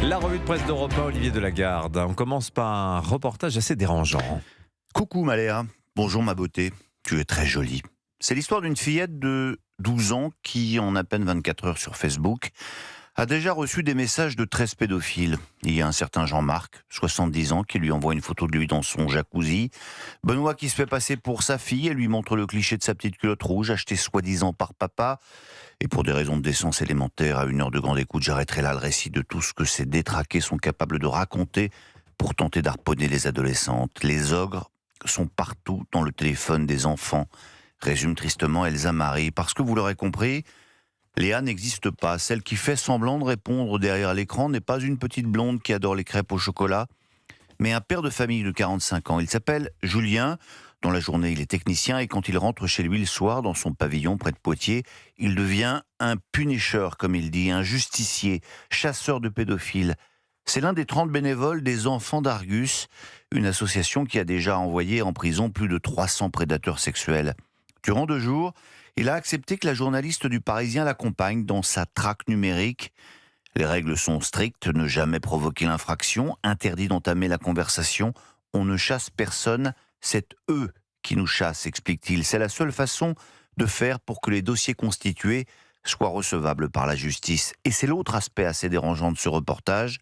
La revue de presse d'Europe 1, Olivier Delagarde. On commence par un reportage assez dérangeant. Coucou Maléa, bonjour ma beauté, tu es très jolie. C'est l'histoire d'une fillette de 12 ans qui, en à peine 24 heures sur Facebook, a déjà reçu des messages de 13 pédophiles. Il y a un certain Jean-Marc, 70 ans, qui lui envoie une photo de lui dans son jacuzzi. Benoît qui se fait passer pour sa fille et lui montre le cliché de sa petite culotte rouge achetée soi-disant par papa. Et pour des raisons de décence élémentaire, à une heure de grande écoute, j'arrêterai là le récit de tout ce que ces détraqués sont capables de raconter pour tenter d'harponner les adolescentes. Les ogres sont partout dans le téléphone des enfants, résume tristement Elsa Marie. Parce que vous l'aurez compris, Léa n'existe pas. Celle qui fait semblant de répondre derrière l'écran n'est pas une petite blonde qui adore les crêpes au chocolat, mais un père de famille de 45 ans. Il s'appelle Julien. Dans la journée, il est technicien et quand il rentre chez lui le soir, dans son pavillon près de Poitiers, il devient un punisher, comme il dit, un justicier, chasseur de pédophiles. C'est l'un des 30 bénévoles des Enfants d'Argus, une association qui a déjà envoyé en prison plus de 300 prédateurs sexuels. Durant 2 jours, il a accepté que la journaliste du Parisien l'accompagne dans sa traque numérique. Les règles sont strictes, ne jamais provoquer l'infraction, interdit d'entamer la conversation, on ne chasse personne, c'est eux qui nous chassent, explique-t-il. C'est la seule façon de faire pour que les dossiers constitués soient recevables par la justice. Et c'est l'autre aspect assez dérangeant de ce reportage,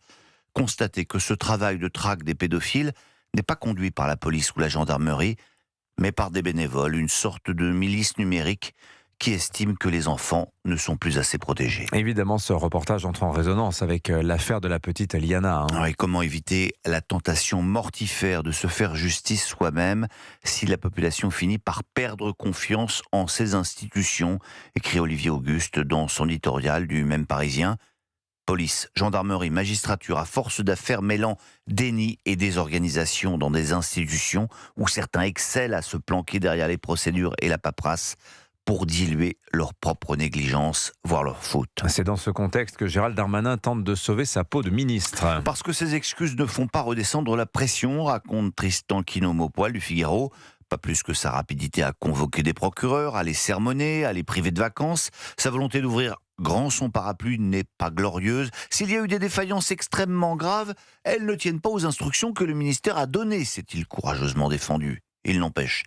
constater que ce travail de traque des pédophiles n'est pas conduit par la police ou la gendarmerie, mais par des bénévoles, une sorte de milice numérique qui estime que les enfants ne sont plus assez protégés. Évidemment, ce reportage entre en résonance avec l'affaire de la petite Liana. Et comment éviter la tentation mortifère de se faire justice soi-même si la population finit par perdre confiance en ses institutions, écrit Olivier Auguste dans son éditorial du même Parisien. Police, gendarmerie, magistrature, à force d'affaires mêlant déni et désorganisation dans des institutions où certains excellent à se planquer derrière les procédures et la paperasse pour diluer leur propre négligence, voire leur faute. C'est dans ce contexte que Gérald Darmanin tente de sauver sa peau de ministre. Parce que ces excuses ne font pas redescendre la pression, raconte Tristan Quinault-Maupoil du Figaro. Pas plus que sa rapidité à convoquer des procureurs, à les sermonner, à les priver de vacances. Sa volonté d'ouvrir grand son parapluie n'est pas glorieuse. S'il y a eu des défaillances extrêmement graves, elles ne tiennent pas aux instructions que le ministère a données, s'est-il courageusement défendu. Il n'empêche,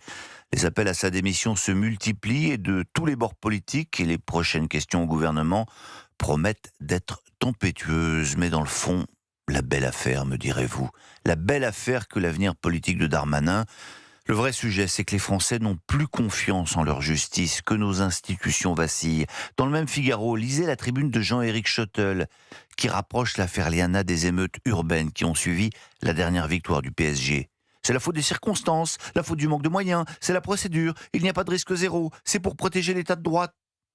les appels à sa démission se multiplient et de tous les bords politiques et les prochaines questions au gouvernement promettent d'être tempétueuses. Mais dans le fond, la belle affaire, me direz-vous. La belle affaire que l'avenir politique de Darmanin. Le vrai sujet, c'est que les Français n'ont plus confiance en leur justice, que nos institutions vacillent. Dans le même Figaro, lisez la tribune de Jean-Éric Schottel, qui rapproche l'affaire Liana des émeutes urbaines qui ont suivi la dernière victoire du PSG. C'est la faute des circonstances, la faute du manque de moyens, c'est la procédure, il n'y a pas de risque zéro, c'est pour protéger l'état de droit.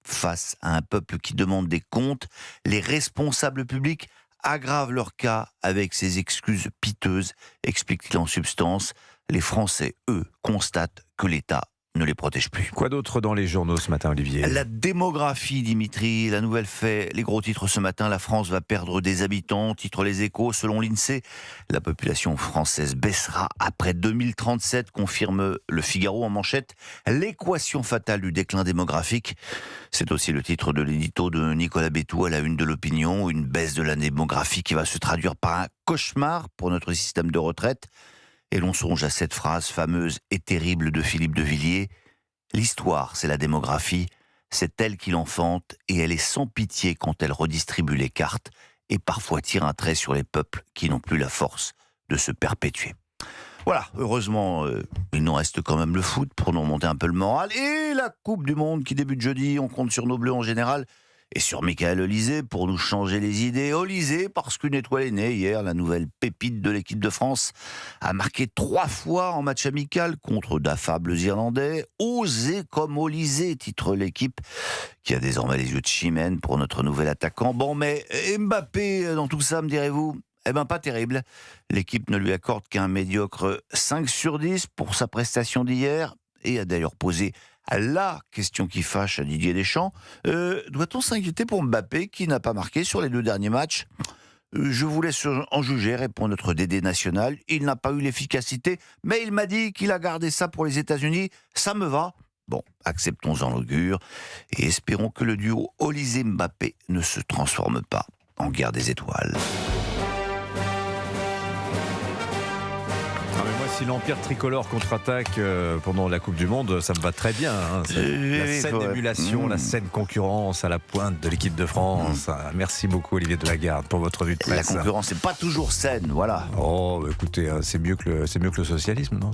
Face à un peuple qui demande des comptes, les responsables publics aggravent leur cas avec ces excuses piteuses, explique-t-il en substance. Les Français, eux, constatent que l'État ne les protège plus. Quoi d'autre dans les journaux ce matin, Olivier ? La démographie, Dimitri, la nouvelle fait les gros titres ce matin. La France va perdre des habitants, titre Les Échos. Selon l'INSEE, la population française baissera après 2037, confirme Le Figaro en manchette. L'équation fatale du déclin démographique. C'est aussi le titre de l'édito de Nicolas Bétou à la une de l'Opinion. Une baisse de la démographie qui va se traduire par un cauchemar pour notre système de retraite. Et l'on songe à cette phrase fameuse et terrible de Philippe de Villiers. L'histoire, c'est la démographie, c'est elle qui l'enfante et elle est sans pitié quand elle redistribue les cartes et parfois tire un trait sur les peuples qui n'ont plus la force de se perpétuer. Voilà, heureusement, il nous reste quand même le foot pour nous remonter un peu le moral. Et la Coupe du Monde qui débute jeudi, on compte sur nos Bleus en général. Et sur Michael Olysée pour nous changer les idées. Olysée, parce qu'une étoile est née hier, la nouvelle pépite de l'équipe de France, a marqué 3 fois en match amical contre d'affables Irlandais. Osez comme Olysée, titre l'équipe, qui a désormais les yeux de Chimène pour notre nouvel attaquant. Bon, mais Mbappé, dans tout ça, me direz-vous ? Eh ben, pas terrible. L'équipe ne lui accorde qu'un médiocre 5 sur 10 pour sa prestation d'hier et a d'ailleurs posé la question qui fâche à Didier Deschamps. Doit-on s'inquiéter pour Mbappé qui n'a pas marqué sur les 2 derniers matchs ? Je vous laisse en juger, répond notre Dédé national. Il n'a pas eu l'efficacité, mais il m'a dit qu'il a gardé ça pour les États-Unis. Ça me va. Bon, acceptons-en l'augure et espérons que le duo Olysée-Mbappé ne se transforme pas en guerre des étoiles. Ah, mais moi, si l'Empire tricolore contre-attaque pendant la Coupe du Monde, ça me va très bien. Hein. La saine émulation, la saine concurrence à la pointe de l'équipe de France. Merci beaucoup, Olivier Delagarde, pour votre vue de La presse. concurrence n'est pas toujours saine, voilà. Oh, bah, écoutez, c'est mieux que le socialisme, non?